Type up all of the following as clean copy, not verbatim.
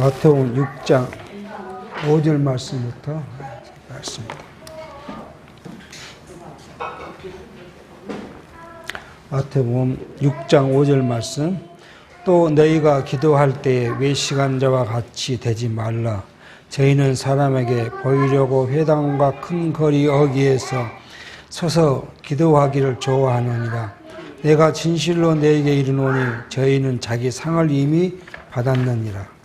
마태복음 6장 5절 말씀부터 말씀입니다. 마태복음 6장 5절 말씀. 또 너희가 기도할 때에 외식한 자와 같이 되지 말라. 저희는 사람에게 보이려고 회당과 큰 거리 어귀에서 서서 기도하기를 좋아하느니라. 내가 진실로 너희에게 이르노니 저희는 자기 상을 이미 받았느니라.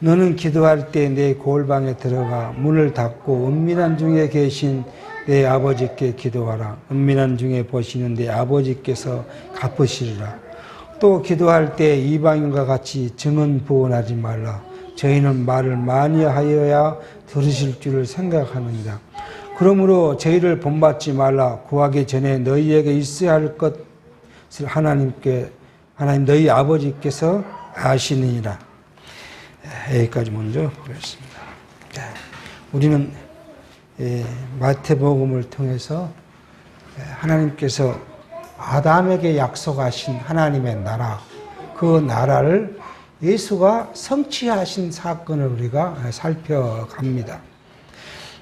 너는 기도할 때 내 고을방에 들어가 문을 닫고 은밀한 중에 계신 내 아버지께 기도하라. 은밀한 중에 보시는 내 아버지께서 갚으시리라. 또 기도할 때 이방인과 같이 증언 부언하지 말라. 저희는 말을 많이 하여야 들으실 줄을 생각하느니라. 그러므로 저희를 본받지 말라. 구하기 전에 너희에게 있어야 할 것을 하나님 너희 아버지께서 아시느니라. 여기까지 먼저 보겠습니다. 우리는 마태복음을 통해서 하나님께서 아담에게 약속하신 하나님의 나라, 그 나라를 예수가 성취하신 사건을 우리가 살펴갑니다.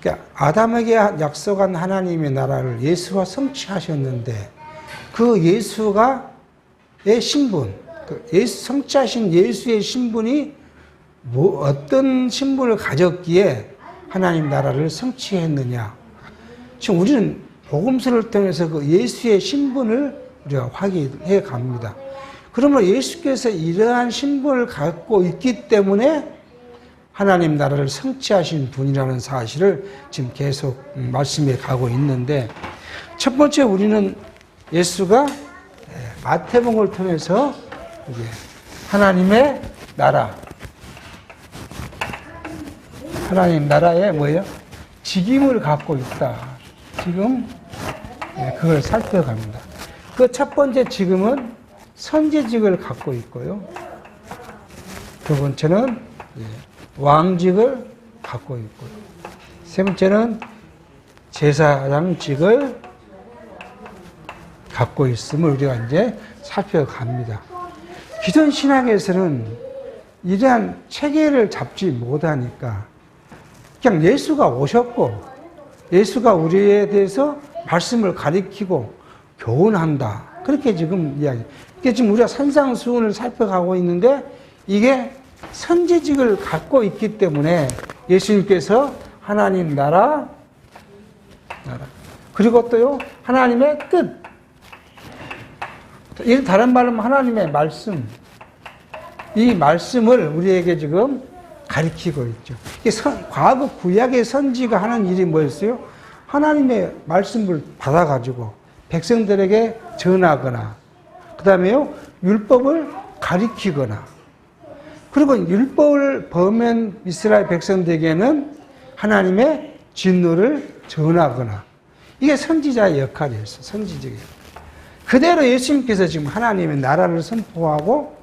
그러니까 아담에게 약속한 하나님의 나라를 예수가 성취하셨는데 그 예수가의 신분, 성취하신 예수의 신분이 어떤 신분을 가졌기에 하나님 나라를 성취했느냐. 지금 우리는 복음서를 통해서 그 예수의 신분을 우리가 확인해 갑니다. 그러면 예수께서 이러한 신분을 갖고 있기 때문에 하나님 나라를 성취하신 분이라는 사실을 지금 계속 말씀해 가고 있는데, 첫 번째 우리는 예수가 마태복음을 통해서 하나님의 나라, 하나님 나라에 뭐예요? 직임을 갖고 있다. 지금 그걸 살펴갑니다. 그 첫 번째 직임은 선지직을 갖고 있고요. 두 번째는 왕직을 갖고 있고요. 세 번째는 제사장직을 갖고 있음을 우리가 이제 살펴갑니다. 기존 신학에서는 이러한 체계를 잡지 못하니까 그냥 예수가 오셨고 예수가 우리에 대해서 말씀을 가리키고 교훈한다. 그렇게 지금 이야기. 이게 지금 우리가 산상수훈을 살펴가고 있는데 이게 선지직을 갖고 있기 때문에 예수님께서 하나님 나라 그리고 또요 하나님의 뜻, 다른 말로 하면 하나님의 말씀, 이 말씀을 우리에게 지금 가리키고 있죠. 과거 구약의 선지가 하는 일이 뭐였어요? 하나님의 말씀을 받아가지고 백성들에게 전하거나, 그 다음에요, 율법을 가리키거나, 그리고 율법을 범한 이스라엘 백성들에게는 하나님의 진노를 전하거나, 이게 선지자의 역할이었어요. 선지직이에요. 그대로 예수님께서 지금 하나님의 나라를 선포하고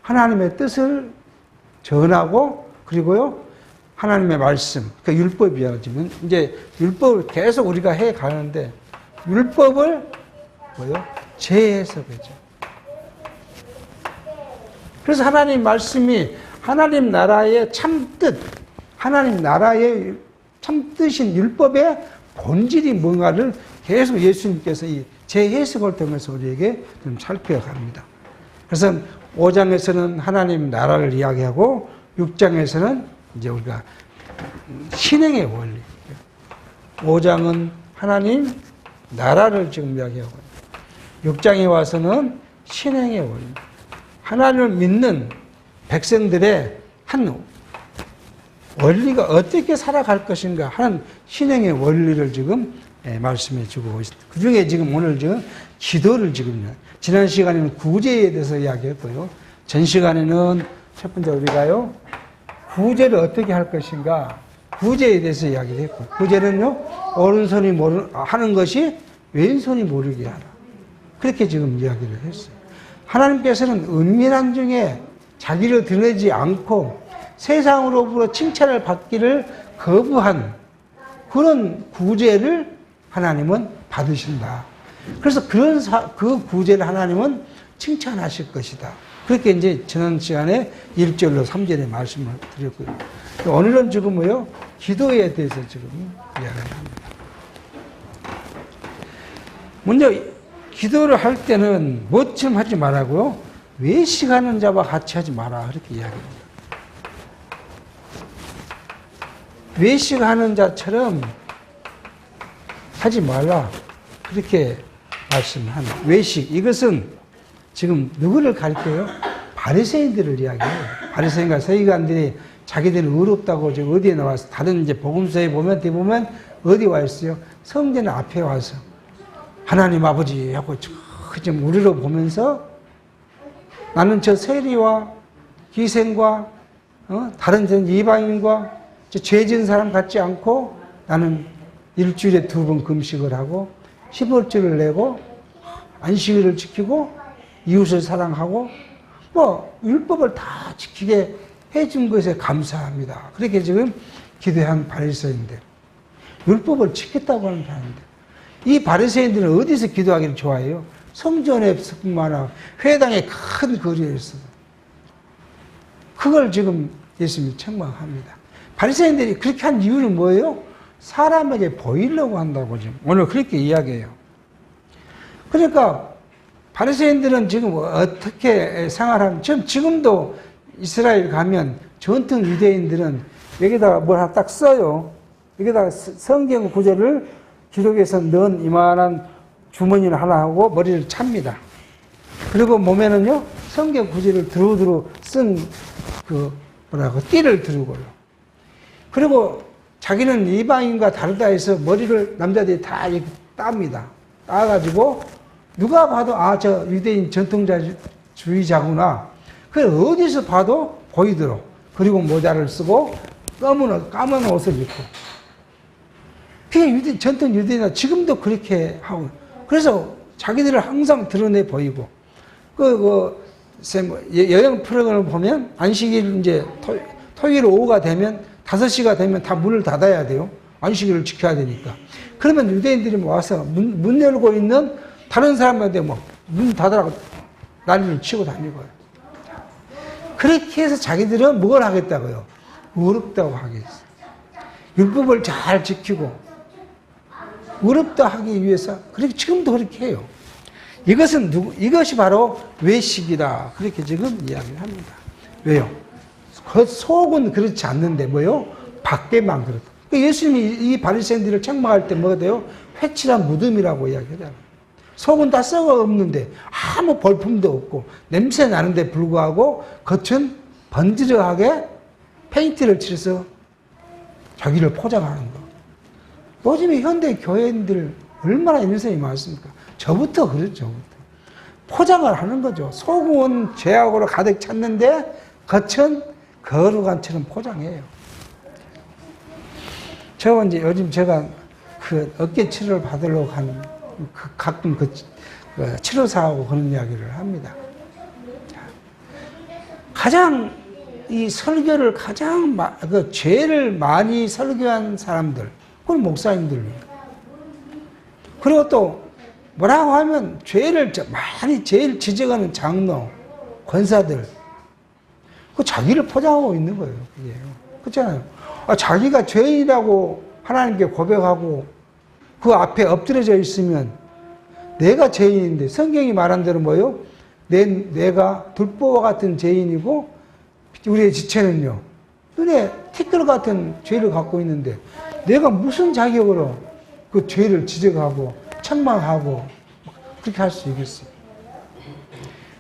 하나님의 뜻을 전하고, 그리고요, 하나님의 말씀, 그 율법이야. 지금 이제 율법을 계속 우리가 해 가는데, 율법을 재해석하죠. 그래서 하나님 말씀이 하나님 나라의 참뜻, 하나님 나라의 참뜻인 율법의 본질이 뭔가를 계속 예수님께서 이 재해석을 통해서 우리에게 좀 살펴갑니다. 그래서 5장에서는 하나님 나라를 이야기하고 6장에서는 이제 우리가 신행의 원리. 5장은 하나님 나라를 지금 이야기하고 6장에 와서는 신행의 원리. 하나님을 믿는 백성들의 한 원리가 어떻게 살아갈 것인가 하는 신행의 원리를 지금 말씀해 주고 있습니다. 그 중에 지금 오늘 지금 기도를 지금, 지난 시간에는 구제에 대해서 이야기했고요. 전 시간에는 첫 번째 우리가요, 구제를 어떻게 할 것인가, 구제에 대해서 이야기를 했고, 구제는요, 오른손이 하는 것이 왼손이 모르게 하라. 그렇게 지금 이야기를 했어요. 하나님께서는 은밀한 중에 자기를 드러내지 않고 세상으로부터 칭찬을 받기를 거부한 그런 구제를 하나님은 받으신다. 그래서 그 구제를 하나님은 칭찬하실 것이다. 그렇게 이제 지난 시간에 1절로 3절에 말씀을 드렸고요. 오늘은 지금 뭐요? 기도에 대해서 지금 이야기를 합니다. 먼저 기도를 할 때는 뭐처럼 하지 말라고요? 외식하는 자와 같이 하지 마라. 그렇게 이야기합니다. 외식하는 자처럼 하지 말라. 그렇게 말씀합니다. 외식. 이것은 지금 누구를 가리켜요? 바리새인들을 이야기해요. 바리새인과 서기관들이 자기들은 의롭다고 지금 어디에 나와서 다른 이제 복음서에 보면 대부분 어디 와 있어요? 성전 앞에 와서 하나님 아버지 하고 좀 우리로 보면서 나는 저 세리와 기생과 다른 이방인과 죄 지은 사람 같지 않고 나는 일주일에 2번 금식을 하고 10월주를 내고 안식일을 지키고 이웃을 사랑하고 뭐 율법을 다 지키게 해준 것에 감사합니다. 그렇게 지금 기도한 바리새인들, 율법을 지켰다고 하는 사람들. 이 바리새인들은 어디서 기도하기를 좋아해요? 성전에서뿐만 아니라 회당의 큰 거리에서. 그걸 지금 예수님이 책망합니다. 바리새인들이 그렇게 한 이유는 뭐예요? 사람에게 보이려고 한다고 지금 오늘 그렇게 이야기해요. 그러니까 바리새인들은 지금 어떻게 생활하면 지금도 이스라엘 가면 전통 유대인들은 여기다가 뭘 하나 딱 써요. 여기다가 성경 구절을 기록해서 넣은 이만한 주머니를 하나 하고 머리를 찹니다. 그리고 몸에는요 성경 구절을 두루두루 쓴 띠를 두르고요. 그리고 자기는 이방인과 다르다 해서 머리를 남자들이 다 이렇게 땁니다. 따가지고 누가 봐도 저 유대인 전통주의자구나. 그래서 어디서 봐도 보이도록. 그리고 모자를 쓰고 까만 옷을 입고. 그게 전통 유대인은 지금도 그렇게 하고. 그래서 자기들을 항상 드러내 보이고. 여행 프로그램을 보면 안식일 이제 토요일 오후가 되면 5시가 되면 다 문을 닫아야 돼요. 안식일을 지켜야 되니까. 그러면 유대인들이 와서 문 열고 있는 다른 사람한테 문 닫으라고 난리를 치고 다니고요. 그렇게 해서 자기들은 뭘 하겠다고요? 의롭다고 하겠어요. 율법을 잘 지키고 의롭다 하기 위해서 그렇게 지금도 그렇게 해요. 이것이 바로 외식이다. 그렇게 지금 이야기를 합니다. 왜요? 그 속은 그렇지 않는데 뭐요? 밖에만 그렇다. 예수님이 이 바리새인들을 책망할 때 뭐가 돼요? 회칠한 무덤이라고 이야기하잖아요. 속은 다 썩어 없는데 아무 볼품도 없고 냄새 나는데 불구하고 겉은 번지르하게 페인트를 칠해서 자기를 포장하는 거. 요즘에 현대 교회인들 얼마나 이런 사람이 많습니까? 저부터 그렇죠. 포장을 하는 거죠. 속은 죄악으로 가득 찼는데 겉은 거룩한처럼 포장해요. 이제 요즘 제가 어깨 치료를 받으려고 하는 가끔 치료사하고 그런 이야기를 합니다. 가장 이 설교를 죄를 많이 설교한 사람들, 그건 목사님들입니다. 그리고 또 뭐라고 하면 죄를 많이 제일 지적하는 장로, 권사들, 자기를 포장하고 있는 거예요. 그렇잖아요. 자기가 죄인이라고 하나님께 고백하고 그 앞에 엎드려져 있으면 내가 죄인인데 성경이 말한 대로 뭐예요? 내가 들보와 같은 죄인이고 우리의 지체는요 눈에 티끌 같은 죄를 갖고 있는데 내가 무슨 자격으로 그 죄를 지적하고 책망하고 그렇게 할 수 있겠어요?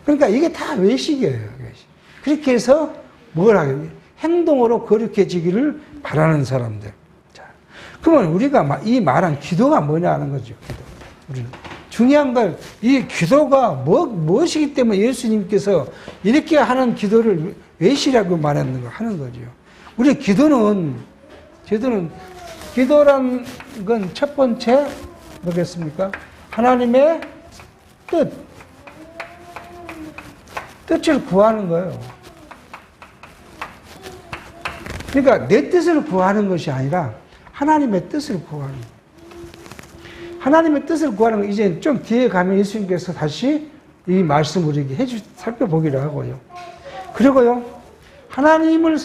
그러니까 이게 다 외식이에요. 그렇게 해서 뭘 하겠어요? 행동으로 거룩해지기를 바라는 사람들. 자, 그러면 우리가 이 말한 기도가 뭐냐 하는 거죠. 기도. 우리는 중요한 건 이 기도가 무엇이기 때문에 예수님께서 이렇게 하는 기도를 외시라고 하는 거죠. 우리 기도란 건 첫 번째 뭐겠습니까? 하나님의 뜻을 구하는 거예요. 그러니까 내 뜻을 구하는 것이 아니라 하나님의 뜻을 구하는 거예요. 하나님의 뜻을 구하는 건 이제 좀 뒤에 가면 예수님께서 다시 이 말씀 우리에게 살펴보기로 하고요. 그리고요, 하나님의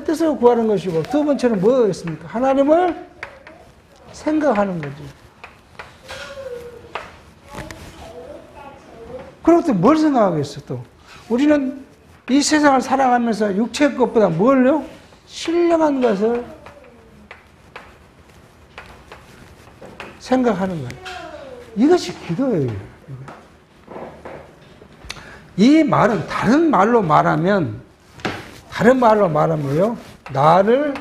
뜻을 구하는 것이고, 두 번째는 뭐였습니까? 하나님을 생각하는 거죠. 그리고 또 뭘 생각하겠어, 또? 우리는 이 세상을 살아가면서 육체의 것보다 뭘요? 신령한 것을 생각하는 거예요. 이것이 기도예요. 이 말은 다른 말로 말하면 뭐요? 나를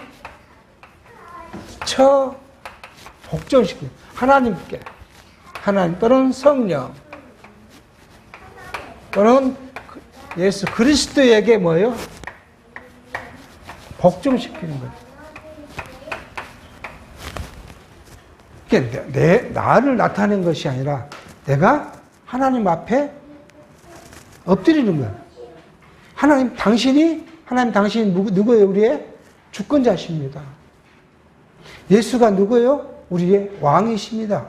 복종시키고 하나님께, 하나님 또는 성령 또는 예수 그리스도에게 뭐예요? 복종시키는 거예요. 그러니까 나를 나타낸 것이 아니라 내가 하나님 앞에 엎드리는 거예요. 하나님 당신이 누구예요? 우리의 주권자십니다. 예수가 누구예요? 우리의 왕이십니다.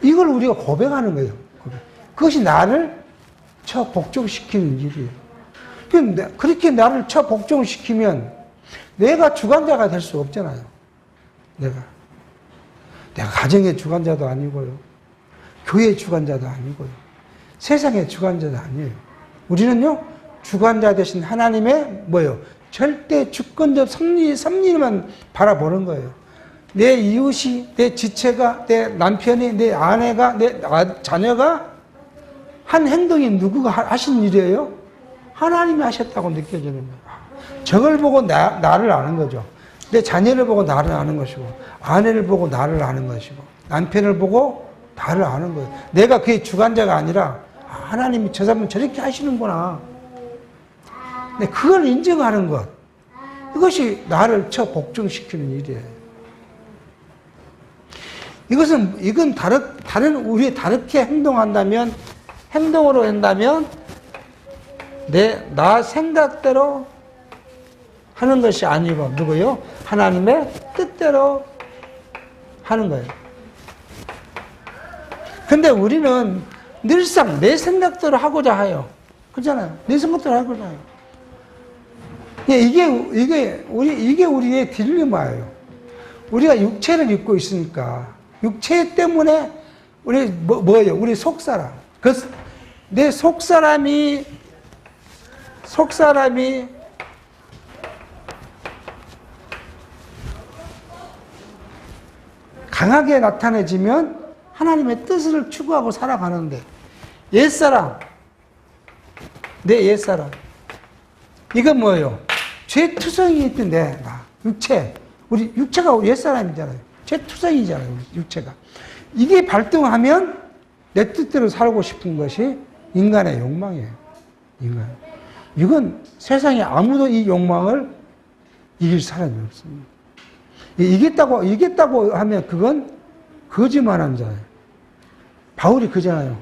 이걸 우리가 고백하는 거예요. 그것이 나를 복종시키는 일이에요. 그렇게 나를 복종시키면 내가 주관자가 될 수 없잖아요. 내가 가정의 주관자도 아니고요. 교회의 주관자도 아니고요. 세상의 주관자도 아니에요. 우리는요, 주관자 되신 하나님의 절대 주권적 섭리만 바라보는 거예요. 내 이웃이, 내 지체가, 내 남편이, 내 아내가, 내 자녀가 한 행동이 누구가 하신 일이에요? 하나님이 하셨다고 느껴지는 거예요. 저걸 보고 나를 아는 거죠. 내 자녀를 보고 나를 아는 것이고, 아내를 보고 나를 아는 것이고, 남편을 보고 나를 아는 거예요. 내가 그의 주관자가 아니라 하나님이 저 사람은 저렇게 하시는구나. 그걸 인정하는 것, 이것이 나를 복종시키는 일이에요. 이건 우리 다르게 행동으로 한다면 나 생각대로 하는 것이 아니고 누구요? 하나님의 뜻대로 하는 거예요. 근데 우리는 늘상 내 생각대로 하고자 해요. 그렇잖아요. 내 생각대로 하고자 해요. 이게 우리의 딜레마예요. 우리가 육체를 입고 있으니까 육체 때문에 우리 속사람. 내 속사람이 강하게 나타내지면 하나님의 뜻을 추구하고 살아가는데 내 옛사람 이건 뭐예요? 죄투성이 있던 우리 육체가 옛사람이잖아요. 죄투성이잖아요. 우리 육체가. 이게 발동하면 내 뜻대로 살고 싶은 것이 인간의 욕망이에요. 이건 세상에 아무도 이 욕망을 이길 사람이 없습니다. 이겼다고 하면 그건 거짓말한 자예요. 바울이 그잖아요.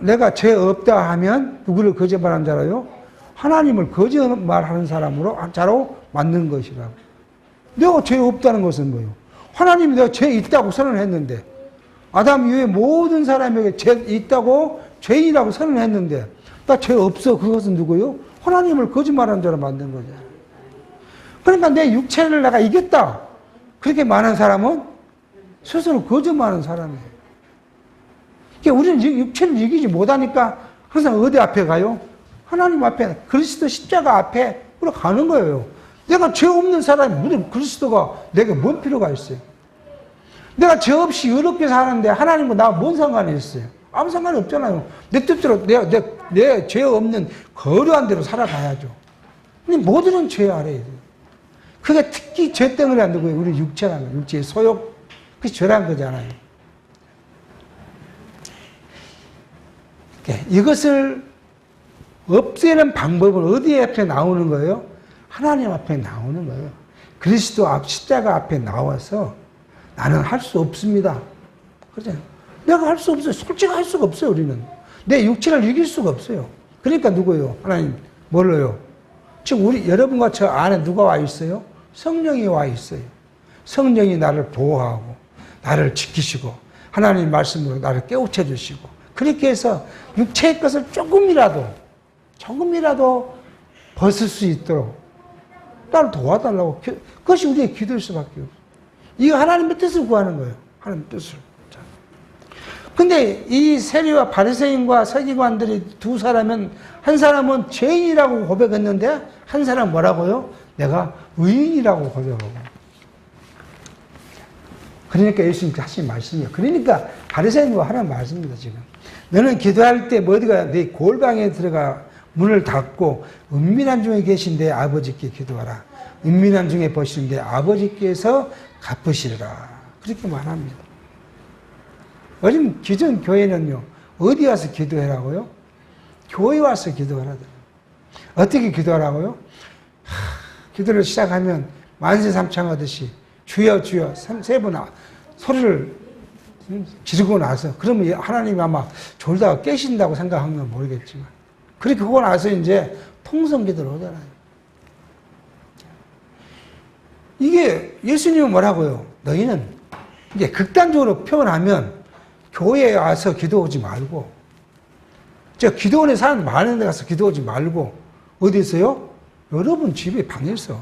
내가 죄 없다 하면 누구를 거짓말한 자라요? 하나님을 거짓말하는 자로 만든 것이라고. 내가 죄 없다는 것은 뭐예요? 하나님이 내가 죄 있다고 선언했는데, 아담 이후에 모든 사람에게 죄 있다고 죄인이라고 선언했는데 나 죄 없어. 그것은 누구예요? 하나님을 거짓말하는 자로 만든 거죠. 그러니까 내 육체를 내가 이겼다. 그렇게 말하는 사람은 스스로 거짓말하는 사람이에요. 그러니까 우리는 육체를 이기지 못하니까 항상 어디 앞에 가요? 하나님 앞에, 그리스도 십자가 앞에 가는 거예요. 내가 죄 없는 사람이 무슨 그리스도가 내게 뭔 필요가 있어요? 내가 죄 없이 의롭게 사는데 하나님과 나와 뭔 상관이 있어요? 아무 상관이 없잖아요. 내 뜻대로 내 죄 없는 거룩한 대로 살아가야죠. 근데 모두는 죄 아래에 있어요. 그게 특히 죄 때문에 안 되고 우리 육체라는 육체의 소욕, 그게 죄란 거잖아요. 이것을 없애는 방법은 어디 앞에 나오는 거예요? 하나님 앞에 나오는 거예요. 그리스도 십자가 앞에 나와서 나는 할 수 없습니다. 그렇잖아요. 내가 할 수 없어요. 솔직히 할 수가 없어요, 우리는. 내 육체를 이길 수가 없어요. 그러니까 누구예요? 하나님, 뭘로요? 지금 여러분과 저 안에 누가 와 있어요? 성령이 와 있어요. 성령이 나를 보호하고, 나를 지키시고, 하나님 말씀으로 나를 깨우쳐 주시고 그렇게 해서 육체의 것을 조금이라도 벗을 수 있도록 나를 도와달라고. 그것이 우리의 기도일 수밖에 없어요. 이거 하나님의 뜻을 구하는 거예요. 하나님의 뜻을. 근데 이 세리와 바리새인과 서기관들이 두 사람은, 한 사람은 죄인이라고 고백했는데 한 사람은 뭐라고요? 내가 의인이라고 고백하고. 그러니까 예수님께서 하신 말씀이에요. 그러니까 바리새인과 하는 말씀입니다. 지금 너는 기도할 때 어디가 네 골방에 들어가 문을 닫고 은밀한 중에 계신 내 아버지께 기도하라. 은밀한 중에 보시는 내 아버지께서 갚으시리라. 그렇게 말합니다. 요즘 기존 교회는요, 어디 와서 기도하라고요? 교회 와서 기도하라더라고요. 어떻게 기도하라고요? 기도를 시작하면 만세삼창하듯이 주여 주여 세 번 소리를 지르고 나서, 그러면 하나님이 아마 졸다가 깨신다고 생각한 건 모르겠지만, 그렇게 하고 나서 이제 통성 기도를 하잖아요. 이게 예수님은 뭐라고요? 너희는 이제 극단적으로 표현하면 교회에 와서 기도하지 말고, 기도원에 사람 많은 데 가서 기도하지 말고, 어디서요? 여러분 집에 방에서.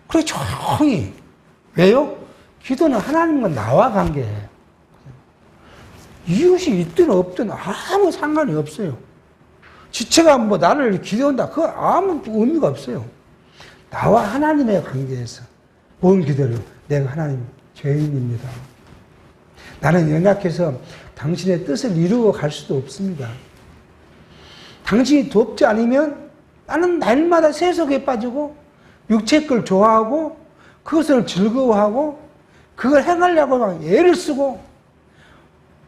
그래, 조용히. 왜요? 기도는 하나님과 나와 관계예요. 이웃이 있든 없든 아무 상관이 없어요. 지체가 뭐 나를 기도한다, 그거 아무 의미가 없어요. 나와 하나님의 관계에서. 뭔 기도를? 내가 하나님 죄인입니다. 나는 연약해서 당신의 뜻을 이루어 갈 수도 없습니다. 당신이 돕지 않으면 나는 날마다 세속에 빠지고 육체의 걸 좋아하고 그것을 즐거워하고 그걸 행하려고 막 애를 쓰고,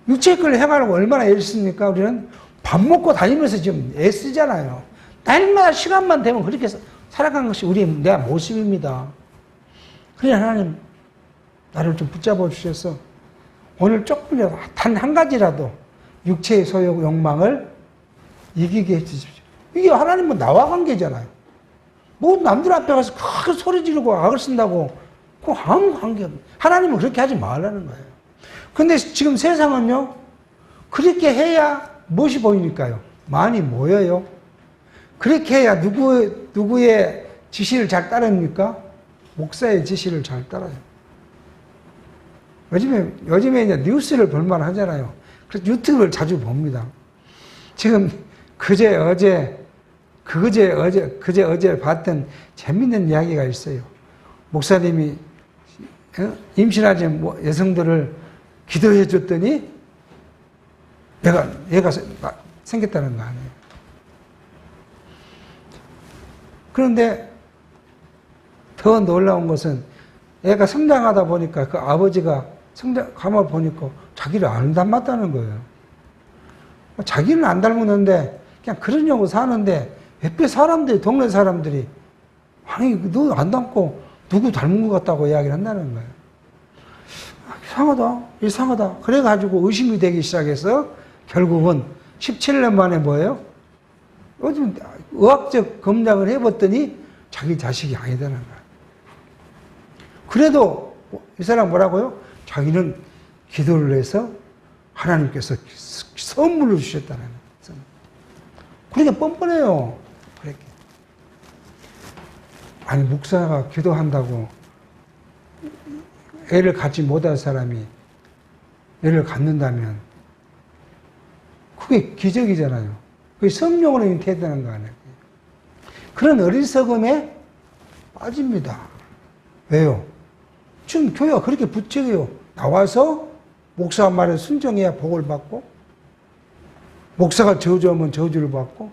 육체의 걸 행하려고 얼마나 애를 씁니까? 우리는 밥 먹고 다니면서 지금 애 쓰잖아요. 날마다 시간만 되면 그렇게 살아가는 것이 내 모습입니다. 그래, 하나님 나를 좀 붙잡아 주셔서 오늘 조금이라도 단 한 가지라도 육체의 소욕 욕망을 이기게 해주십시오. 이게 하나님은 나와 관계잖아요. 뭐 남들 앞에 가서 크게 소리 지르고 악을 쓴다고 그 아무 관계 없어요. 하나님은 그렇게 하지 말라는 거예요. 근데 지금 세상은요, 그렇게 해야 무엇이 보이니까요? 많이 모여요. 그렇게 해야 누구의 지시를 잘 따릅니까? 목사의 지시를 잘 따라요. 요즘에 이제 뉴스를 볼만 하잖아요. 그래서 유튜브를 자주 봅니다. 지금 그제 어제 봤던 재밌는 이야기가 있어요. 목사님이 임신하지 여성들을 기도해 줬더니 얘가 생겼다는 거 아니에요. 그런데 더 놀라운 것은 애가 성장하다 보니까 그 아버지가 가만 보니까 자기를 안 닮았다는 거예요. 자기는 안 닮았는데 그냥 그러려고 사는데 옆에 사람들이, 동네 사람들이 아니 너 안 닮고 누구 닮은 것 같다고 이야기를 한다는 거예요. 이상하다. 그래가지고 의심이 되기 시작해서 결국은 17년 만에 뭐예요? 요즘 의학적 검장을 해봤더니 자기 자식이 아니다는 거예요. 그래도 이 사람 뭐라고요? 자기는 기도를 해서 하나님께서 선물을 주셨다는 거예요. 그렇게 뻔뻔해요. 그렇게. 아니, 목사가 기도한다고 애를 갖지 못할 사람이 애를 갖는다면 그게 기적이잖아요. 그게 성령으로 잉태되는 거 아니에요. 그런 어리석음에 빠집니다. 왜요? 지금 교회가 그렇게 부쩍해요. 나와서 목사 말에 순종해야 복을 받고, 목사가 저주하면 저주를 받고,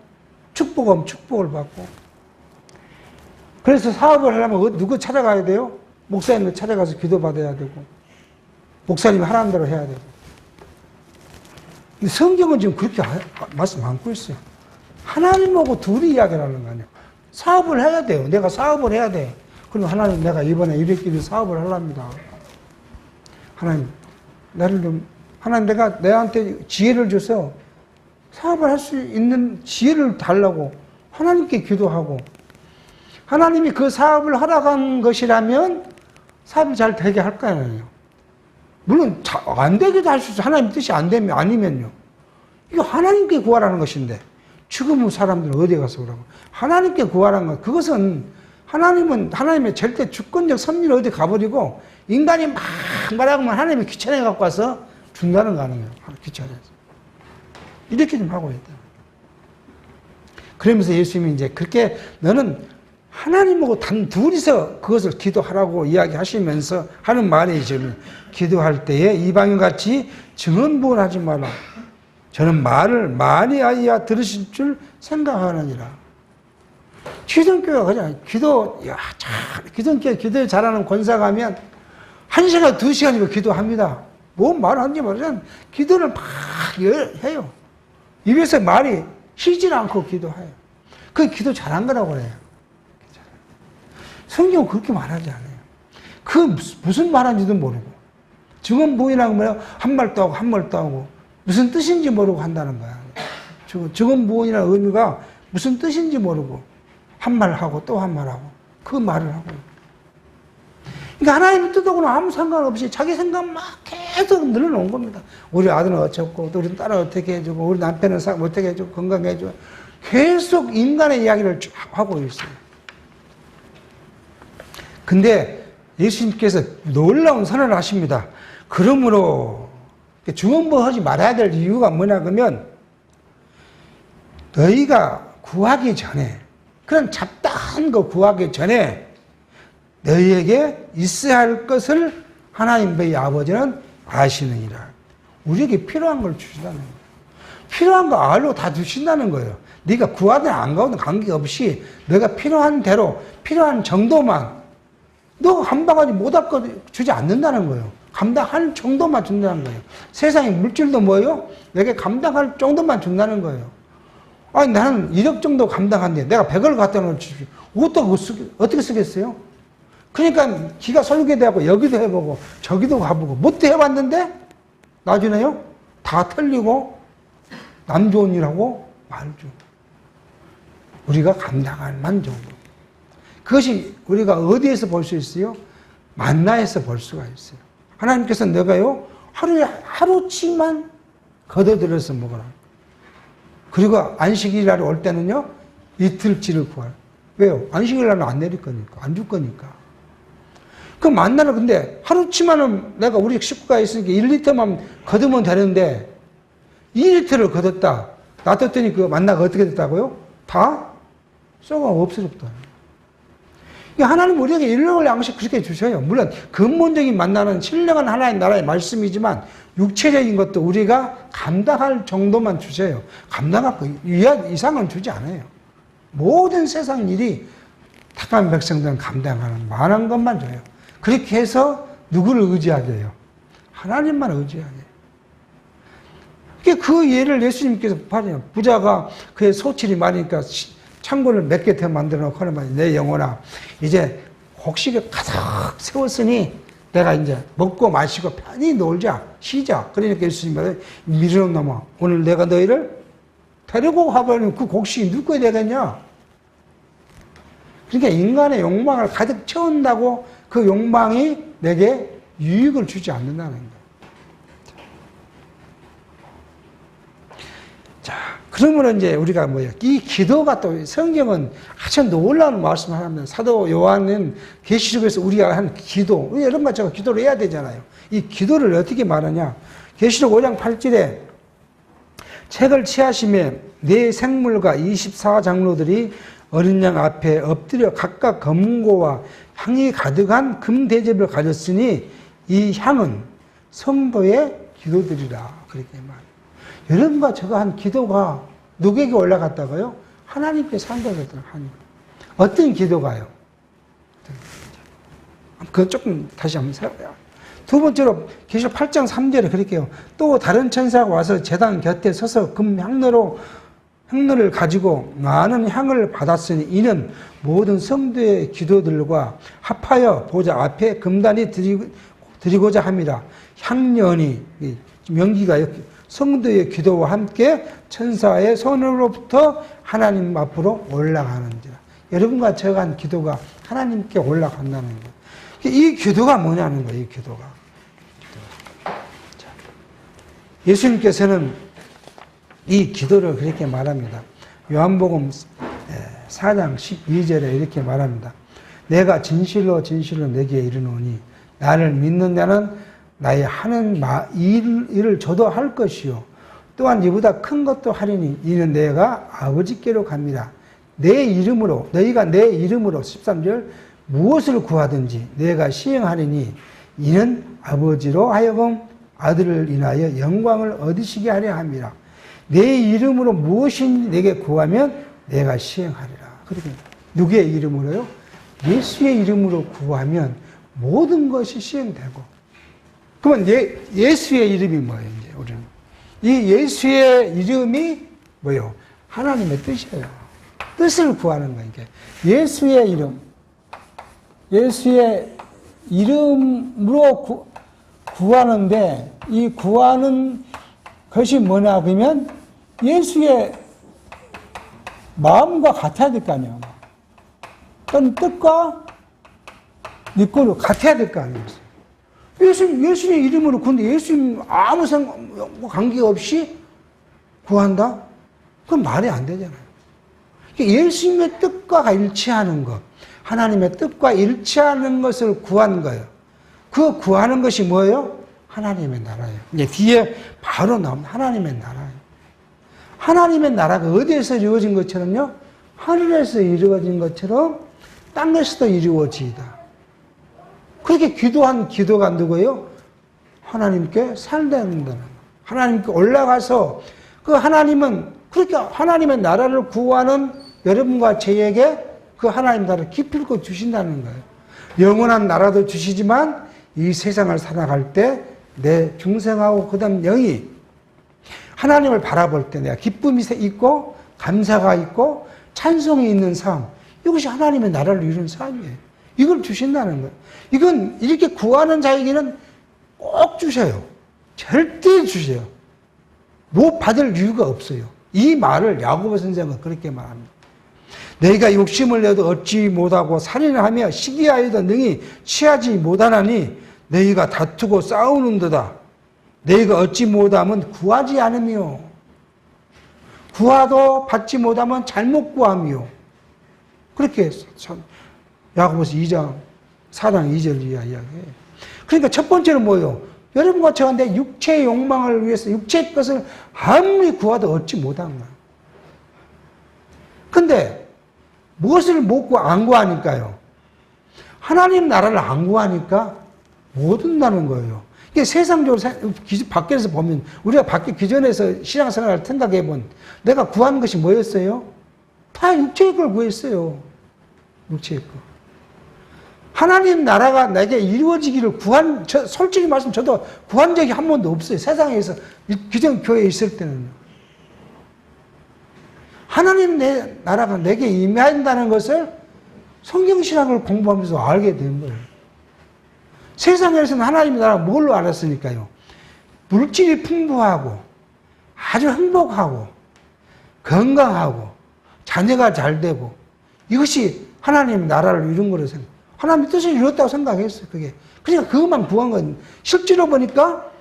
축복하면 축복을 받고. 그래서 사업을 하려면 누구 찾아가야 돼요? 목사님을 찾아가서 기도받아야 되고, 목사님이 하라는 대로 해야 되고. 근데 성경은 지금 그렇게 말씀 안고 있어요. 하나님하고 둘이 이야기를 하는 거 아니에요. 사업을 해야 돼요. 내가 사업을 해야 돼. 그럼 하나님, 내가 이번에 이렇게 사업을 하랍니다. 하나님, 하나님, 내가 내한테 지혜를 줘서 사업을 할 수 있는 지혜를 달라고 하나님께 기도하고, 하나님이 그 사업을 허락한 것이라면 사업이 잘 되게 할 거 아니에요. 물론 안 되기도 할 수 있어요. 하나님 뜻이 안 되면 아니면요. 이거 하나님께 구하라는 것인데 지금은 사람들은 어디에 가서 그러고 하나님께 구하라는 것 그것은 하나님은 하나님의 절대 주권적 섭리를 어디 가버리고 인간이 막 말하면 하나님이 귀찮아 갖고 와서 준다는 거 아니에요. 귀찮아서 이렇게 좀 하고 있다. 그러면서 예수님이 이제 그렇게 너는 하나님하고 단 둘이서 그것을 기도하라고 이야기하시면서 하는 말이 지금 기도할 때에 이방인같이 증언부언하지 마라. 저는 말을 많이 하여야 들으실 줄 생각하느니라. 기독교가 그냥 기독교 기도 잘하는 권사가 하면 1시간, 2시간이고 기도합니다. 뭐 말하는지 모르지만 기도를 막 해요. 입에서 말이 쉬질 않고 기도해요. 그 기도 잘한 거라고 그래요. 성경은 그렇게 말하지 않아요. 그 무슨 말하는지도 모르고 증언부인이라고 뭐예요? 한 말도 하고 한 말도 하고 무슨 뜻인지 모르고 한다는 거야. 증언부인이라는 의미가 무슨 뜻인지 모르고 한 말 하고 또 한 말 하고 그 말을 하고. 그러니까 하나님의 뜻하고는 아무 상관없이 자기 생각만 계속 늘어놓은 겁니다. 우리 아들은 어쩌고 또 우리 딸은 어떻게 해주고 우리 남편은 어떻게 해주고 건강해 해주고 계속 인간의 이야기를 쭉 하고 있어요. 근데 예수님께서 놀라운 선언을 하십니다. 그러므로 증언부하지 말아야 될 이유가 뭐냐 그러면 너희가 구하기 전에 그런 잡다한 거 구하기 전에 너희에게 있어야 할 것을 하나님 너희 아버지는 아시느니라. 우리에게 필요한 걸 주신다는 거예요. 필요한 거 알고 다 주신다는 거예요. 네가 구하든 안 구하든 관계없이 너가 필요한 대로 필요한 정도만 너가 감당하지 못할 거 주지 않는다는 거예요. 감당할 정도만 준다는 거예요. 세상의 물질도 뭐예요? 내게 감당할 정도만 준다는 거예요. 아니 나는 1억 정도 감당한데 내가 100을 갖다 놓으십시오. 어떻게 쓰겠어요? 그러니까 기가 설계되고 여기도 해보고 저기도 가보고 뭣도 해봤는데 나중에요 다 틀리고 남 좋은 일하고 말죠. 우리가 감당할 만 정도. 그것이 우리가 어디에서 볼 수 있어요? 만나에서 볼 수가 있어요. 하나님께서 너가요 하루에 하루치만 걷어들여서 먹어라. 그리고 안식일날 올 때는요 이틀치를 구하라. 왜요? 안식일날은 안 내릴 거니까 안 줄 거니까. 그 만나는 근데 하루치만은 내가 우리 식구가 있으니까 1리터만 걷으면 되는데 2리터를 걷었다. 놔뒀더니 그 만나가 어떻게 됐다고요? 다 썩어 없어졌다. 하나님 우리에게 일용할 양식 그렇게 주셔요. 물론 근본적인 만나는 신령한 하나님 나라의 말씀이지만 육체적인 것도 우리가 감당할 정도만 주셔요. 감당할 거 이상은 주지 않아요. 모든 세상 일이 택한 백성들은 감당하는 많은 것만 줘요. 그렇게 해서 누구를 의지하게 해요? 하나님만 의지하게 해요. 그 예를 예수님께서 봐요. 부자가 그의 소출이 많으니까 창고를 몇 개 더 만들어 놓고 하는 말이에요. 내 영혼아, 이제 곡식을 가득 세웠으니 내가 이제 먹고 마시고 편히 놀자, 쉬자. 그러니까 예수님이 말해요. 미련한 놈아, 오늘 내가 너희를 데리고 가버리면 그 곡식이 누구에 되겠냐? 그러니까 인간의 욕망을 가득 채운다고 그 욕망이 내게 유익을 주지 않는다는 거예요. 자, 그러면 이제 우리가 뭐예요? 이 기도가 또 성경은 아주 놀라운 말씀을 합니다. 사도 요한은 계시록에서 우리가 한 기도, 이런 것 제가 기도를 해야 되잖아요. 이 기도를 어떻게 말하냐? 계시록 5장 8절에 책을 취하심에 네 생물과 24장로들이 어린 양 앞에 엎드려 각각 검고와 향이 가득한 금대접을 가졌으니 이 향은 성도의 기도들이라. 그렇게 말해요. 여러분과 제가 한 기도가 누구에게 올라갔다고요? 하나님께서 한 거거든요. 어떤 기도가요? 그건 조금 다시 한번 살펴봐요. 두 번째로 계시록 8장 3절에 그렇게 해요. 또 다른 천사가 와서 제단 곁에 서서 금 향로를 가지고 많은 향을 받았으니 이는 모든 성도의 기도들과 합하여 보좌 앞에 금단이 드리고자 합니다. 향연이 명기가 성도의 기도와 함께 천사의 손으로부터 하나님 앞으로 올라가는지라. 여러분과 제가 한 기도가 하나님께 올라간다는 거예요. 이 기도가 뭐냐는 거예요. 이 기도가. 예수님께서는 이 기도를 그렇게 말합니다. 요한복음 4장 12절에 이렇게 말합니다. 내가 진실로 진실로 내게 이르노니 나를 믿는 자는 나의 하는 일을 저도 할 것이요 또한 이보다 큰 것도 하리니 이는 내가 아버지께로 갑니다. 내 이름으로 너희가 내 이름으로 13절 무엇을 구하든지 내가 시행하리니 이는 아버지로 하여금 아들을 인하여 영광을 얻으시게 하려 함이라. 내 이름으로 무엇인지 내게 구하면 내가 시행하리라. 그렇게 누구의 이름으로요? 예수의 이름으로 구하면 모든 것이 시행되고. 그러면 예수의 이름이 뭐예요? 이제 우리는 이 예수의 이름이 뭐예요? 하나님의 뜻이에요. 뜻을 구하는 거예요. 예수의 이름, 예수의 이름으로 구하는데 이 구하는 것이 뭐냐 그러면 예수의 마음과 같아야 될 거 아니에요. 어떤 뜻과 믿고로 같아야 될 거 아니에요. 예수의 이름으로 근데 예수님 아무 관계없이 구한다? 그건 말이 안 되잖아요. 예수님의 뜻과 일치하는 것, 하나님의 뜻과 일치하는 것을 구한 거예요. 그 구하는 것이 뭐예요? 하나님의 나라예요. 이제 뒤에 바로 나오면 하나님의 나라예요. 하나님의 나라가 어디에서 이루어진 것처럼요? 하늘에서 이루어진 것처럼 땅에서도 이루어지이다. 그렇게 기도한 기도가 누구예요? 하나님께 살다는 거예요. 하나님께 올라가서 그 하나님은 그렇게 하나님의 나라를 구하는 여러분과 저에게 그 하나님 나라를 기필코 주신다는 거예요. 영원한 나라도 주시지만 이 세상을 살아갈 때 내 중생하고 그 다음 영이 하나님을 바라볼 때 내가 기쁨이 있고 감사가 있고 찬송이 있는 삶, 이것이 하나님의 나라를 이루는 삶이에요. 이걸 주신다는 거예요. 이건 이렇게 구하는 자에게는 꼭 주셔요. 절대 주셔요. 못 받을 이유가 없어요. 이 말을 야고보 선생은 그렇게 말합니다. 너희가 욕심을 내도 얻지 못하고 살인을 하며 시기하여도 능히 취하지 못하나니 너희가 다투고 싸우는도다. 너희가 얻지 못하면 구하지 않으며 구하도 받지 못하면 잘못 구하며 그렇게 야고보서 2장 4장 2절 이야기해요. 그러니까 첫 번째는 뭐예요? 여러분과 저한테 육체의 욕망을 위해서 육체의 것을 아무리 구하도 얻지 못한 거예요. 근데 무엇을 못 안 구하니까요? 하나님 나라를 안 구하니까 못 온다는 거예요. 이게 세상적으로 밖에서 보면 우리가 밖에 기존에서 신앙생활을 생각해 본 내가 구하는 것이 뭐였어요? 다 육체의 걸 구했어요. 육체의 거. 하나님 나라가 내게 이루어지기를 솔직히 말씀 저도 구한 적이 한 번도 없어요. 세상에서 기존 교회에 있을 때는. 하나님 내 나라가 내게 임한다는 것을 성경신학을 공부하면서 알게 된 거예요. 세상에서는 하나님 나라가 뭘로 알았으니까요. 물질이 풍부하고 아주 행복하고 건강하고 자녀가 잘 되고 이것이 하나님 나라를 이룬 거로 생각. 하나님의 뜻을 이뤘다고 생각했어요. 그게. 그러니까 그것만 구한 건 실제로 보니까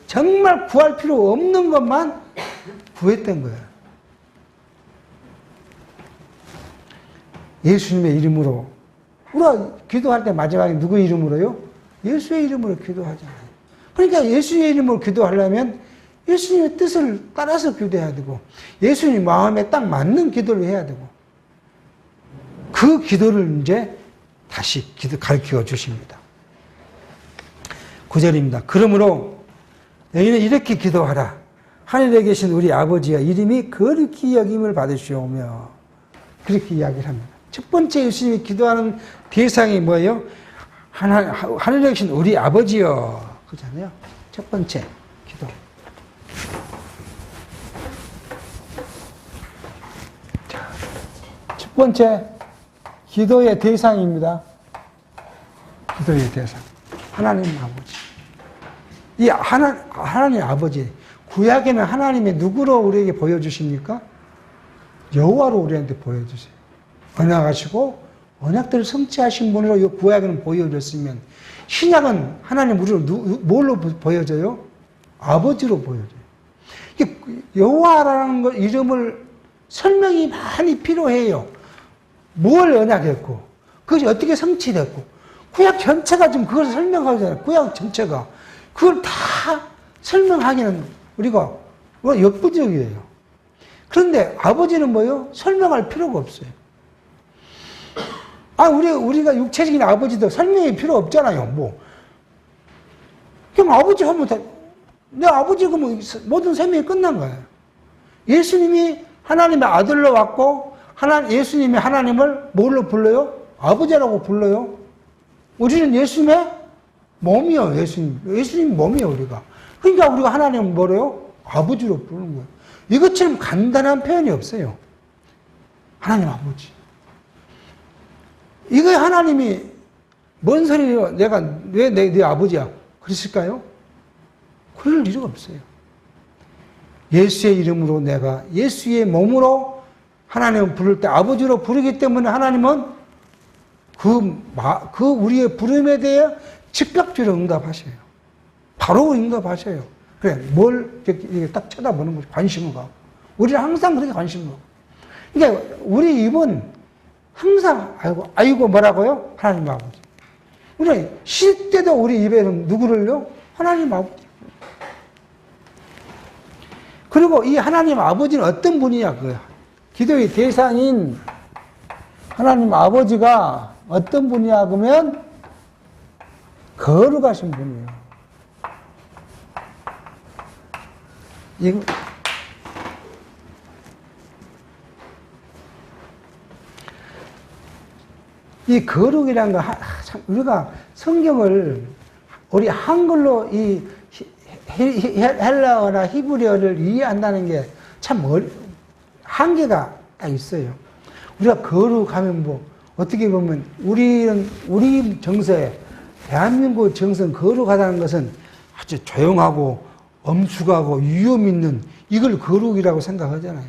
정말 구할 필요 없는 것만 구했던 거예요. 예수님의 이름으로 우리가 기도할 때 마지막에 누구 이름으로요? 예수의 이름으로 기도하잖아요. 그러니까 예수의 이름으로 기도하려면 예수님의 뜻을 따라서 기도해야 되고 예수님 마음에 딱 맞는 기도를 해야 되고 그 기도를 이제 다시 가르쳐 주십니다. 9절입니다. 그러므로 너희는 이렇게 기도하라. 하늘에 계신 우리 아버지여 이름이 거룩히 여김을 받으시오며 그렇게 이야기를 합니다. 첫 번째 예수님이 기도하는 대상이 뭐예요? 하늘에 계신 우리 아버지여 그잖아요. 첫 번째 기도. 자, 첫 번째 기도의 대상입니다. 기도의 대상. 하나님 아버지. 이 하나님 아버지. 구약에는 하나님의 누구로 우리에게 보여주십니까? 여호와로 우리한테 보여주세요. 언약하시고 언약들을 성취하신 분으로 구약에는 보여줬으면 신약은 하나님 우리를 뭘로 보여줘요? 아버지로 보여져요. 여호와라는 것 이름을 설명이 많이 필요해요. 뭘 언약했고, 그것이 어떻게 성취됐고, 구약 전체가 지금 그걸 설명하잖아요. 구약 전체가. 그걸 다 설명하기는 우리가 역부족이에요. 그런데 아버지는 뭐요? 설명할 필요가 없어요. 우리가 육체적인 아버지도 설명이 필요 없잖아요, 뭐. 그럼 아버지 하면 내 아버지가 뭐 모든 생명이 끝난 거예요. 예수님이 하나님의 아들로 왔고, 예수님이 하나님을 뭘로 불러요? 아버지라고 불러요. 우리는 예수님의 몸이요, 예수님 몸이요, 우리가. 그러니까 우리가 하나님을 뭐래요? 아버지로 부르는 거예요. 이것처럼 간단한 표현이 없어요. 하나님 아버지. 이거 하나님이 뭔 소리예요? 내가 왜 내 아버지야? 그랬을까요? 그럴 리가 없어요. 예수의 이름으로 내가 예수의 몸으로 하나님을 부를 때 아버지로 부르기 때문에 하나님은 그 우리의 부름에 대해 즉각적으로 응답하셔요. 바로 응답하셔요. 그래, 이렇게 딱 쳐다보는 거죠. 관심을 갖고. 우리는 항상 그렇게 관심을 갖고. 그러니까 우리 입은 항상, 아이고, 뭐라고요? 하나님 아버지. 우리 쉴 때도 우리 입에는 누구를요? 하나님 아버지. 그리고 이 하나님 아버지는 어떤 분이냐, 기도의 대상인 하나님 아버지가 어떤 분이냐, 그러면 거룩하신 분이에요. 이 거룩이라는 거, 우리가 성경을 우리 한글로 이 헬라어나 히브리어를 이해한다는 게 참 한계가 딱 있어요. 우리가 거룩하면 뭐, 어떻게 보면 우리 정서에, 대한민국 정서는 거룩하다는 것은 아주 조용하고 엄숙하고 위험 있는 이걸 거룩이라고 생각하잖아요.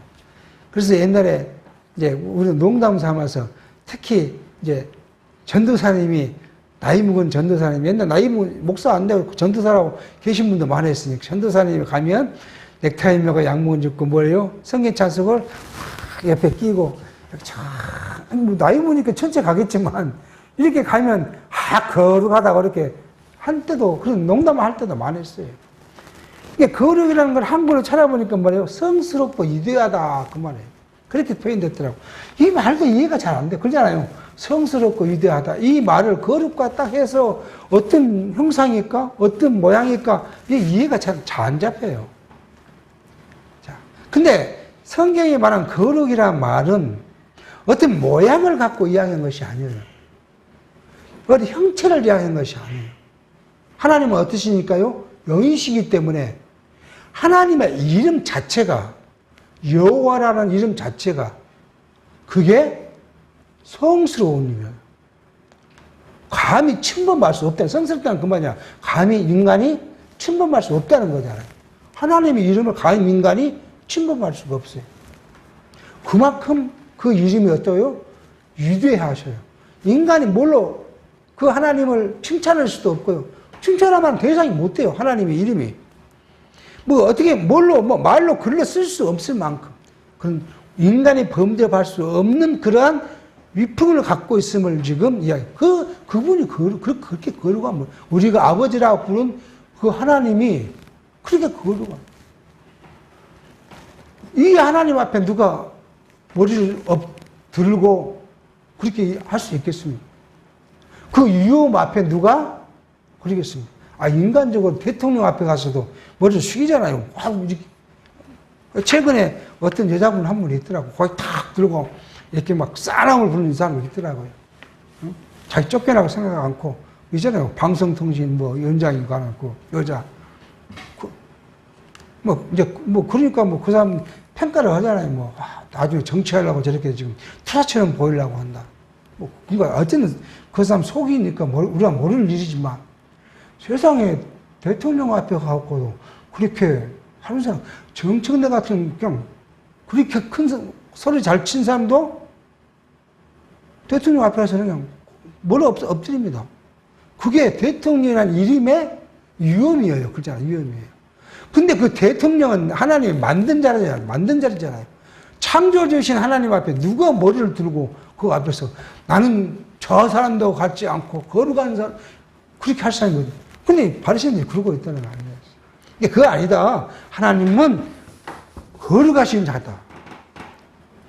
그래서 옛날에 이제 우리는 농담 삼아서 특히 이제 전도사님이 나이 먹은 전도사님, 옛날 나이 먹은 목사 안 되고 전도사라고 계신 분도 많았으니까 전도사님이 가면 넥타이 메고 양복을 입고 뭐예요? 성경 찬송을 옆에 끼고 나이 먹으니까 천체 가겠지만 이렇게 가면 거룩하다고 이렇게 할 때도 그런 농담을 할 때도 많았어요. 이게 거룩이라는 걸 한글로 찾아보니까 뭐래요? 성스럽고 위대하다 그 말이에요. 그렇게 표현됐더라고. 이 말도 이해가 잘 안 돼. 그러잖아요. 성스럽고 위대하다. 이 말을 거룩과 딱 해서 어떤 형상일까? 어떤 모양일까? 이게 이해가 잘 안 잡혀요. 자, 근데 성경에 말한 거룩이라는 말은 어떤 모양을 갖고 이야기한 것이 아니에요. 어떤 형체를 이야기한 것이 아니에요. 하나님은 어떠시니까요? 영이시기 때문에 하나님의 이름 자체가, 여호와라는 이름 자체가 그게 성스러운 일이에요. 감히 침범할 수 없다는, 성스럽다는 그 말이야. 감히 인간이 침범할 수 없다는 거잖아요. 하나님의 이름을 감히 인간이 침범할 수가 없어요. 그만큼 그 이름이 어떠요? 위대하셔요. 인간이 뭘로 그 하나님을 칭찬할 수도 없고요. 칭찬하면 대상이 못 돼요. 하나님의 이름이. 말로 글로 쓸 수 없을 만큼. 그런 인간이 범접할 수 없는 그러한 위풍을 갖고 있음을 지금 이야기. 그분이 그렇게 거룩한 분. 우리가 아버지라고 부른 그 하나님이 그렇게 거룩한. 이 하나님 앞에 누가 머리를 들고 그렇게 할 수 있겠습니까? 그 위험 앞에 누가 그러겠습니까? 인간적으로 대통령 앞에 가서도 머리를 숙이잖아요. 최근에 어떤 여자분 한 분 있더라고. 거기 탁 들고 이렇게 막 싸랑을 부르는 사람이 있더라고요. 자기 쫓겨나고 생각 않고, 있잖아요. 방송통신 연장이 가고, 여자. 그러니까 그 사람 평가를 하잖아요. 나중에 정치하려고 저렇게 지금 투사처럼 보이려고 한다. 그러니까 어쨌든 그 사람 속이니까 우리가 모르는 일이지만 세상에 대통령 앞에 가고도 그렇게 하는 사람, 정청래 같은 그냥 그렇게 큰 소리 잘 친 사람도 대통령 앞에서는 그냥 엎드립니다. 그게 대통령이라는 이름의 위험이에요. 그렇잖아요. 위험이에요. 근데 그 대통령은 하나님이 만든 자잖아요. 만든 자잖아요. 창조주신 하나님 앞에 누가 머리를 들고 그 앞에서 나는 저 사람도 같지 않고 거룩한 사람 그렇게 할 사람이거든요. 근데 바리새인들이 그러고 있다는 거 아니에요. 근데 그거 아니다. 하나님은 거룩하신 자다.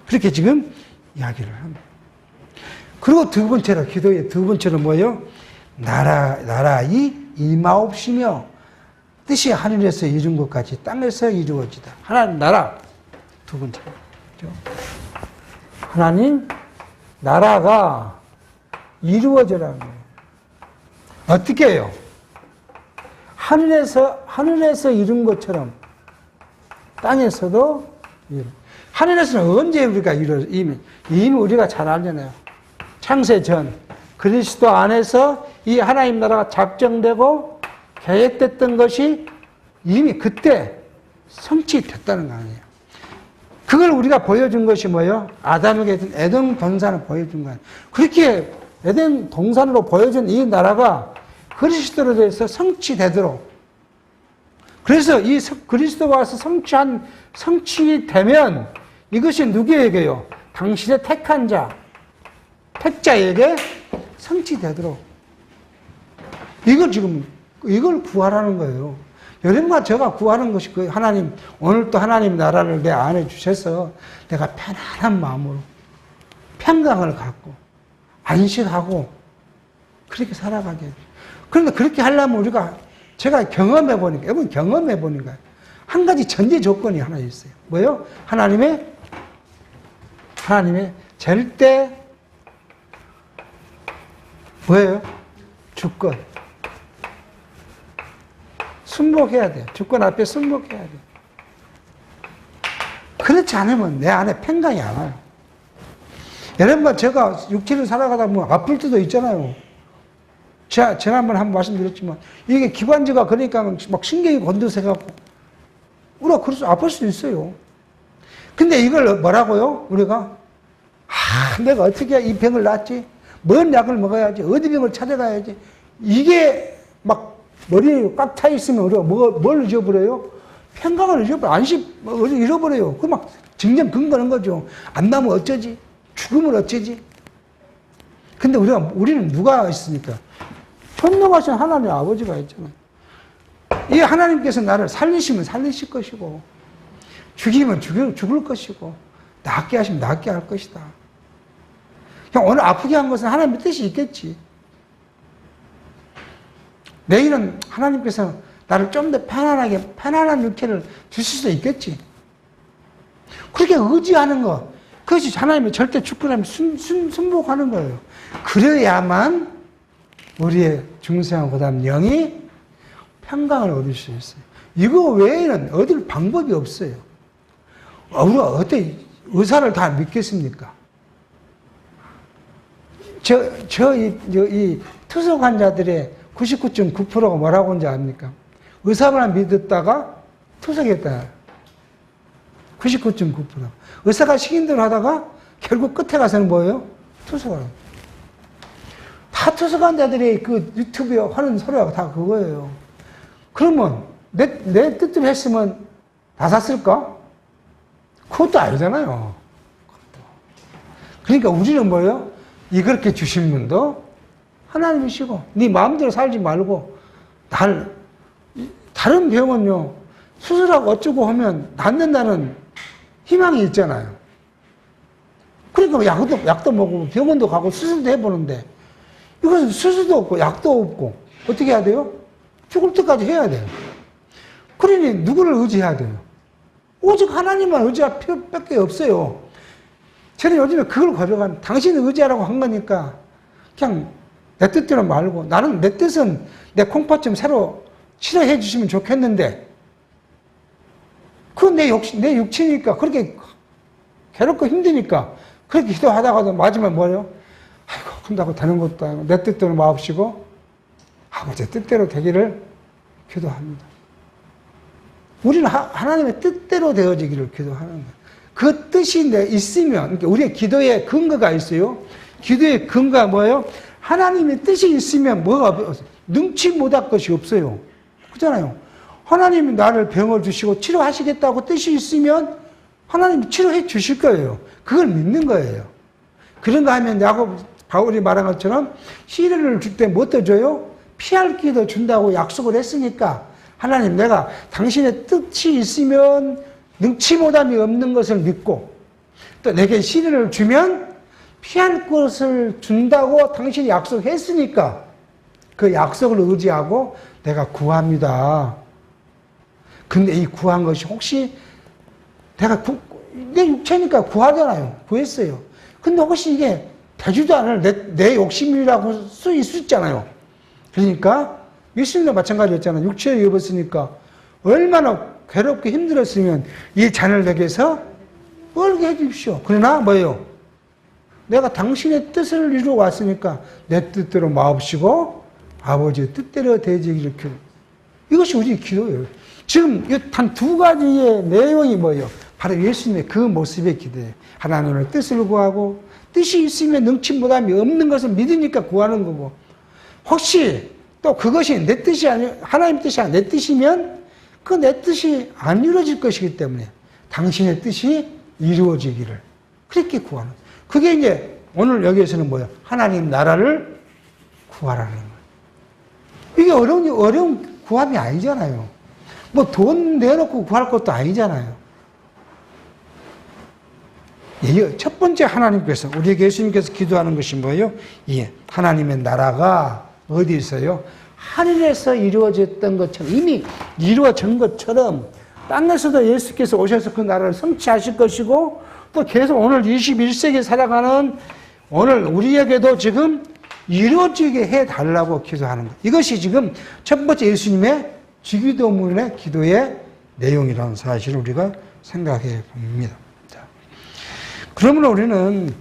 그렇게 지금 이야기를 합니다. 그리고 두 번째로 기도의 두 번째로 뭐예요? 나라의 임하옵시며 뜻이 하늘에서 이룬 것 같이 땅에서 이루어지다. 하나님 나라 두 번째. 하나님 나라가 이루어져라는 거예요. 어떻게 해요? 하늘에서 이룬 것처럼 땅에서도 하늘에서는 언제 우리가 이미 우리가 잘 알잖아요. 창세 전 그리스도 안에서 이 하나님 나라가 작정되고 계획됐던 것이 이미 그때 성취됐다는 거 아니에요. 그걸 우리가 보여준 것이 뭐예요? 아담에게 에덴 동산을 보여준 거예요. 그렇게 에덴 동산으로 보여준 이 나라가 그리스도로 돼서 성취되도록. 그래서 이 그리스도가 와서 성취되면 이것이 누구에게요? 당신의 택한 자, 택자에게 성취되도록. 이걸 구하라는 거예요. 여러분과 제가 구하는 것이 그 하나님, 오늘 또 하나님 나라를 내 안에 주셔서 내가 편안한 마음으로 평강을 갖고 안식하고 그렇게 살아가게 해요. 그런데 그렇게 하려면 제가 경험해 보니까, 여러분 경험해 보니까 한 가지 전제 조건이 하나 있어요. 뭐예요? 하나님의 절대 뭐예요? 주권. 순복해야 돼요. 주권 앞에 순복해야 돼요. 그렇지 않으면 내 안에 평강이 안 와요. 여러분, 제가 육체를 살아가다 보면 아플 때도 있잖아요. 제가 한번 말씀드렸지만, 이게 기관지가 그러니까 막 신경이 곤두서갖고, 우리가 그래서 아플 수 있어요. 근데 이걸 뭐라고요? 우리가, 내가 어떻게 이 병을 낫지? 뭔 약을 먹어야지? 어디 병을 찾아가야지? 이게 막 머리에 꽉 차 있으면 우리가 뭘 잊어버려요? 평강을 잃어버려요. 안식 잃어버려요. 그 막 정정 근거는 거죠. 안 나면 어쩌지? 죽으면 어쩌지? 근데 우리는 누가 있습니까? 전능하신 하나님 아버지가 있잖아요. 이 하나님께서 나를 살리시면 살리실 것이고, 죽이면 죽을 것이고, 낫게 하시면 낫게 할 것이다. 그냥 오늘 아프게 한 것은 하나님의 뜻이 있겠지. 내일은 하나님께서 나를 좀 더 편안한 육체를 주실 수 있겠지. 그렇게 의지하는 것, 그것이 하나님의 절대 주권하면 순복하는 거예요. 그래야만 우리의 중생하고 그다음 영이 평강을 얻을 수 있어요. 이거 외에는 얻을 방법이 없어요. 우리가 어떻게 의사를 다 믿겠습니까? 이 투석 환자들의 99.9%가 뭐라고 하는지 압니까? 의사만 믿었다가 투석했다. 99.9%. 의사가 시킨 대로 하다가 결국 끝에 가서는 뭐예요? 투석을 합니다. 다 투석 환자들이 그 유튜브에 하는 소리가 다 그거예요. 그러면 내 뜻대로 했으면 다 샀을까? 그것도 아니잖아요. 그러니까 우리는 뭐예요? 이렇게 주신 분도 하나님이시고, 네 마음대로 살지 말고, 다른 병은요, 수술하고 어쩌고 하면 낫는다는 희망이 있잖아요. 그러니까 약도 먹고 병원도 가고 수술도 해보는데, 이것은 수술도 없고 약도 없고 어떻게 해야 돼요? 죽을 때까지 해야 돼요. 그러니 누구를 의지해야 돼요? 오직 하나님만 의지할 필요밖에 없어요. 저는 요즘에 그걸 고백한, 당신을 의지하라고 한 거니까 그냥 내 뜻대로 말고, 나는 내 뜻은 내 콩팥 좀 새로 치료해 주시면 좋겠는데, 그건 내 육체니까, 그렇게 괴롭고 힘드니까 그렇게 기도하다가도 마지막에 뭐예요? 아이고, 그런다고 되는 것도 아니고 내 뜻대로 마옵시고 아버지의 뜻대로 되기를 기도합니다. 우리는 하나님의 뜻대로 되어지기를 기도하는 거예요. 그 뜻이 있으면, 그러니까 우리의 기도에 근거가 있어요. 기도의 근거가 뭐예요? 하나님의 뜻이 있으면 뭐가 눈치 못할 것이 없어요. 그렇잖아요. 하나님이 나를 병을 주시고 치료하시겠다고 뜻이 있으면 하나님이 치료해 주실 거예요. 그걸 믿는 거예요. 그런가 하면 야곱, 바울이 말한 것처럼 시련을 줄 때 뭐 떠줘요? 피할 기도 준다고 약속을 했으니까 하나님 내가 당신의 뜻이 있으면 능치 못함이 없는 것을 믿고 또 내게 시련을 주면 피할 것을 준다고 당신이 약속했으니까 그 약속을 의지하고 내가 구합니다. 근데 이 구한 것이 혹시 내가 내 육체니까 구하잖아요. 구했어요. 근데 혹시 이게 되지도 않을 내 욕심이라고 수 있잖아요. 그러니까 예수님도 마찬가지였잖아요. 육체에 입었으니까 얼마나 괴롭게 힘들었으면 이 잔을 내게서 멀게 해주십시오. 그러나 뭐예요? 내가 당신의 뜻을 이루어 왔으니까 내 뜻대로 마옵시고 아버지의 뜻대로 되지 이렇게. 이것이 우리의 기도예요. 지금 단 두 가지의 내용이 뭐예요? 바로 예수님의 그 모습의 기도예요. 하나님의 뜻을 구하고 뜻이 있으면 능치 못함이 없는 것을 믿으니까 구하는 거고 혹시 또 그것이 내 뜻이 아니 하나님 뜻이 아니 내 뜻이면 그 내 뜻이 안 이루어질 것이기 때문에 당신의 뜻이 이루어지기를 그렇게 구하는 거예요. 그게 이제 오늘 여기에서는 뭐예요? 하나님 나라를 구하라는 거예요. 이게 어려운 구함이 아니잖아요. 뭐 돈 내놓고 구할 것도 아니잖아요. 첫 번째 하나님께서 우리에게 예수님께서 기도하는 것이 뭐예요? 예, 하나님의 나라가 어디 있어요? 하늘에서 이루어졌던 것처럼 이미 이루어진 것처럼 땅에서도 예수께서 오셔서 그 나라를 성취하실 것이고 또 계속 오늘 21세기에 살아가는 오늘 우리에게도 지금 이루어지게 해달라고 기도하는 것. 이것이 지금 첫 번째 예수님의 주기도문의 기도의 내용이라는 사실을 우리가 생각해 봅니다. 그러면 우리는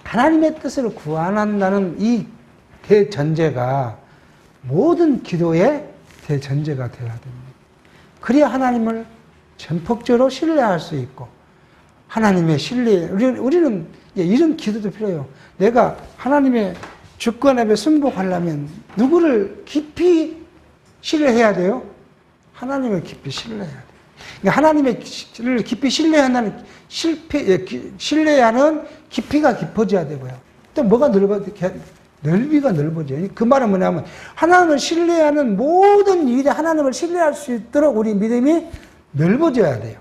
하나님의 뜻을 구한다는 이 대전제가 모든 기도의 대전제가 되어야 됩니다. 그래야 하나님을 전폭적으로 신뢰할 수 있고 하나님의 신뢰, 우리는 이런 기도도 필요해요. 내가 하나님의 주권 앞에 순복하려면 누구를 깊이 신뢰해야 돼요? 하나님을 깊이 신뢰해야 돼요. 그러니까 하나님을 깊이 신뢰하는 신뢰하는 깊이가 깊어져야 되고요. 또 뭐가 넓이가 넓어져요. 그 말은 뭐냐면 하나님을 신뢰하는 모든 일에 하나님을 신뢰할 수 있도록 우리 믿음이 넓어져야 돼요.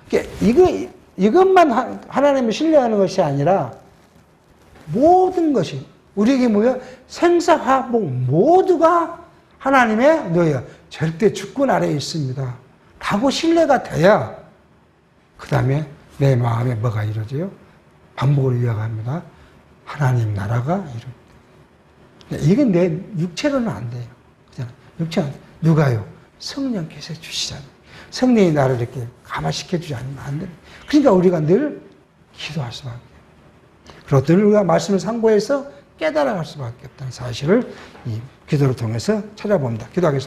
그러니까 이것만 하나님을 신뢰하는 것이 아니라 모든 것이 우리에게 뭐예요? 생사화복 모두가 하나님의 뭐예요? 절대 주권 아래에 있습니다. 라고 신뢰가 돼야 그 다음에 내 마음에 뭐가 이루어져요? 반복을 이어갑니다. 하나님 나라가 이루어져요. 이게 내 육체로는 안 돼요. 육체는 누가요? 성령께서 주시잖아요. 성령이 나를 이렇게 감화시켜주지 않으면 안 돼요. 그러니까 우리가 늘 기도할 수밖에 없어요. 그리고 늘 우리가 말씀을 상고해서 깨달아갈 수밖에 없다는 사실을 이 기도를 통해서 찾아봅니다. 기도하겠습니다.